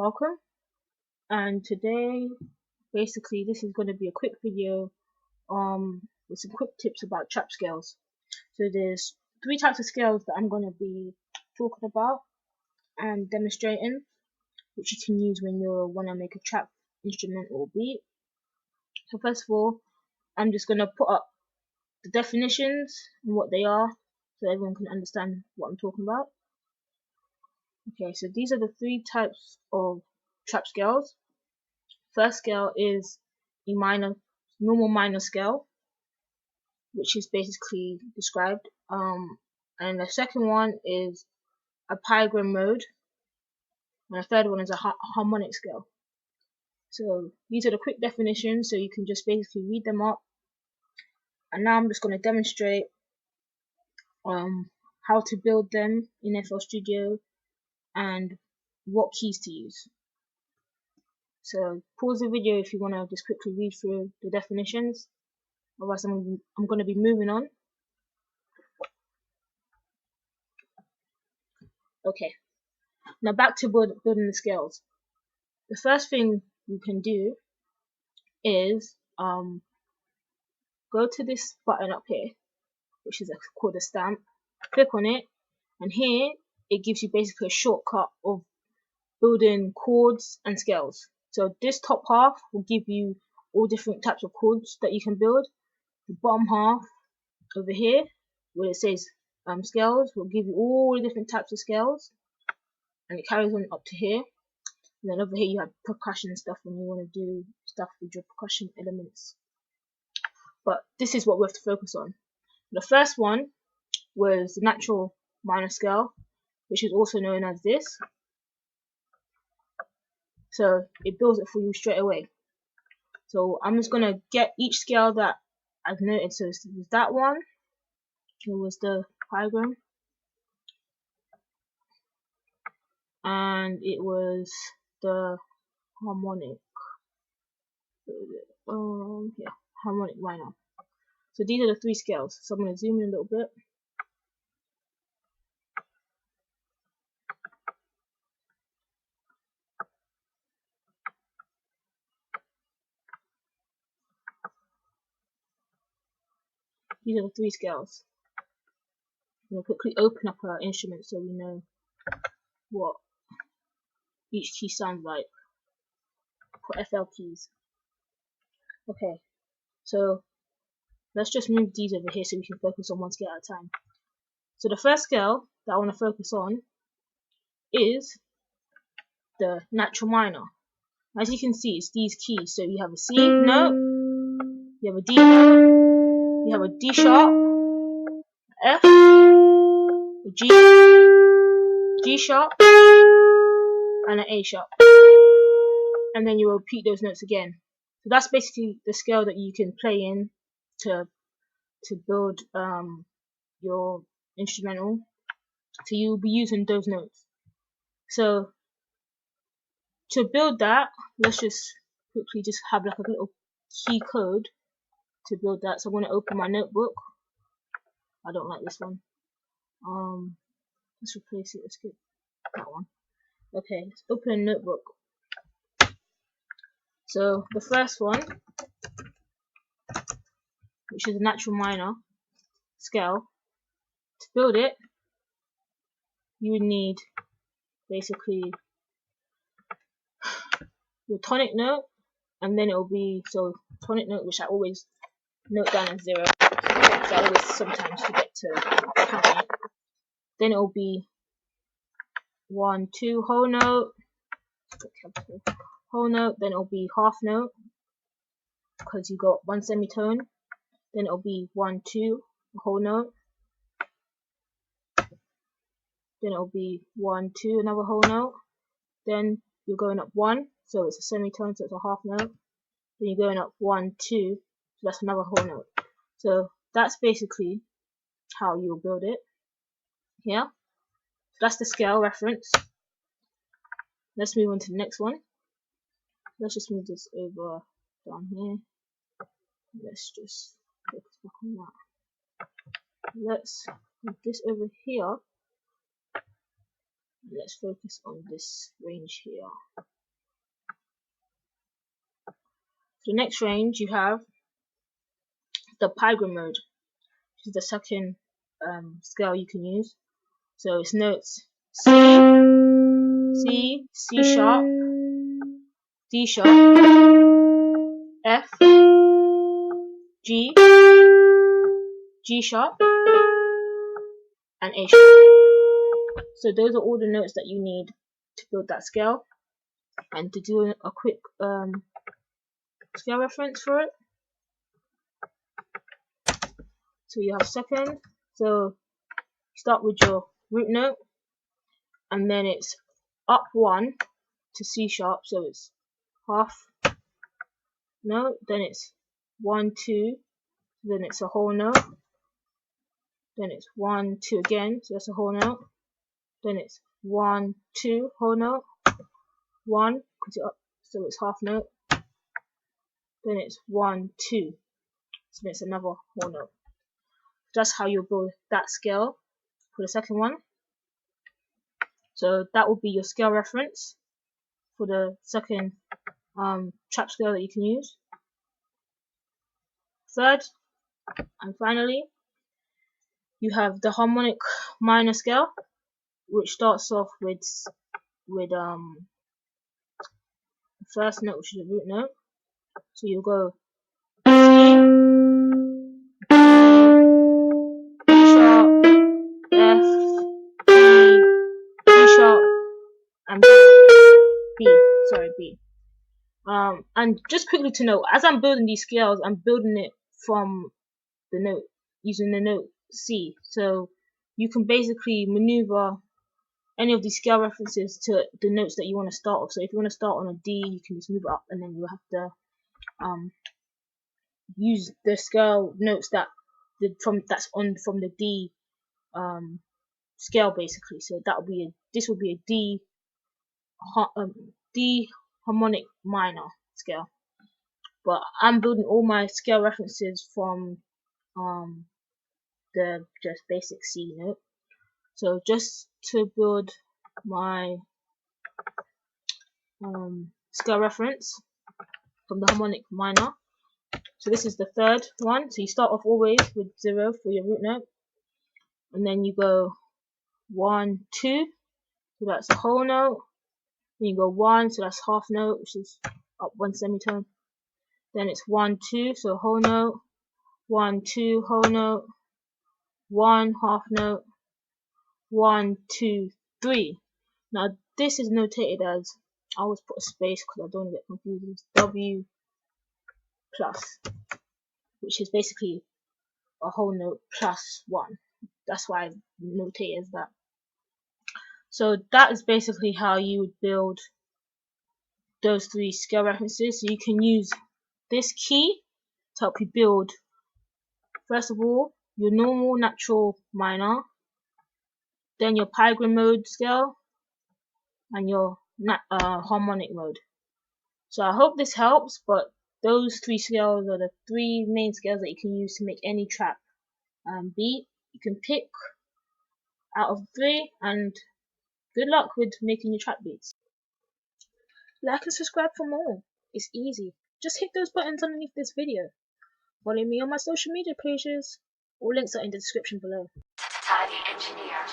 welcome. And today, basically, this is going to be a quick video with some quick tips about trap scales. So there's three types of scales that I'm going to be talking about and demonstrating, which you can use when you want to make a trap instrument or beat. So first of all, I'm just going to put up the definitions and what they are so everyone can understand what I'm talking about. Okay, so these are the three types of trap scales. First scale is a normal minor scale, which is basically described. And the second one is a piegram mode, and the third one is a harmonic scale. So these are the quick definitions, so you can just basically read them up. And now I'm just going to demonstrate how to build them in FL Studio and what keys to use. So pause the video if you want to just quickly read through the definitions. Otherwise, I'm going to be moving on. Okay, now back to building the scales. The first thing you can do is go to this button up here, which is called a stamp. Click on it, and here it gives you basically a shortcut of building chords and scales. So this top half will give you all different types of chords that you can build. The bottom half over here, where it says scales, will give you all the different types of scales, and it carries on up to here. And then over here you have percussion stuff when you want to do stuff with your percussion elements. But this is what we have to focus on. The first one was the natural minor scale, which is also known as this. So it builds it for you straight away. So I'm just going to get each scale that I've noted. So it was that one. It was the piegram. And it was the harmonic. Yeah, harmonic minor. So these are the three scales. So I'm going to zoom in a little bit. These are the three scales. I'm going to quickly open up our instrument so we know what each key sounds like for FL keys. Okay, so let's just move these over here so we can focus on one scale at a time. So the first scale that I want to focus on is the natural minor. As you can see, it's these keys. So you have a C note, you have a D note, you have a D sharp, F, a G sharp, and an A sharp. And then you repeat those notes again. So that's basically the scale that you can play in to build your instrumental. So you'll be using those notes. So to build that, let's just quickly just have like a little key code to build that. So I'm going to open my notebook. I don't like this one. Let's replace it. Let's get that one. Okay, let's open a notebook. So the first one, which is a natural minor scale, to build it, you would need basically your tonic note, and then it will be, so tonic note, which I always note down as 0, so I always sometimes forget to count it. Then it will be 1, 2 whole note, then it will be half note, because you got one semitone, then it will be 1, 2 whole note, then it will be 1, 2 another whole note, then you're going up 1, so it's a semitone, so it's a half note, then you're going up 1, 2, so that's another whole note. So that's basically how you'll build it. Yeah, so that's the scale reference. Let's move on to the next one. Let's just move this over down here. Let's just focus back on that. Let's move this over here. Let's focus on this range here. The next range you have the Pygram mode, which is the second scale you can use. So it's notes C, C sharp, D sharp, F, G, G sharp, and A sharp. So those are all the notes that you need to build that scale. And to do a quick scale reference for it, so you have second, so start with your root note, and then it's up 1 to C sharp, so it's half note, then it's 1, 2, then it's a whole note, then it's 1, 2 again, so that's a whole note, then it's 1, 2, whole note, 1, because you're up, so it's half note, then it's 1, 2, so it's another whole note. That's how you'll build that scale for the second one. So that will be your scale reference for the second trap scale that you can use. Third, and finally, you have the harmonic minor scale, which starts off with the first note, which is a root note. So you'll go C sharp, F, G sharp, and B. And just quickly to note, as I'm building these scales, I'm building it from the note, using the note C. So you can basically maneuver any of these scale references to the notes that you want to start off. So if you want to start on a D, you can just move it up, and then you have to use the scale notes that's from the D scale basically. So this will be a D harmonic minor scale. But I'm building all my scale references from the just basic C note. So just to build my scale reference from the harmonic minor. So this is the third one. So you start off always with 0 for your root note, and then you go 1, 2, so that's a whole note. Then you go 1, so that's half note, which is up 1 semitone. Then it's 1, 2, so whole note, 1, 2, whole note, 1, half note, 1, 2, 3. Now this is notated as, I always put a space because I don't want to get confused, it's W plus, which is basically a whole note plus 1. That's why I notate as that. So that is basically how you would build those 3 scale references. So you can use this key to help you build, first of all, your normal natural minor, then your Pygram mode scale, and your harmonic mode. So I hope this helps, but those 3 scales are the 3 main scales that you can use to make any trap beat. You can pick out of 3, and good luck with making your trap beats. Like and subscribe for more. It's easy. Just hit those buttons underneath this video. Follow me on my social media pages. All links are in the description below. Tidy Engineer.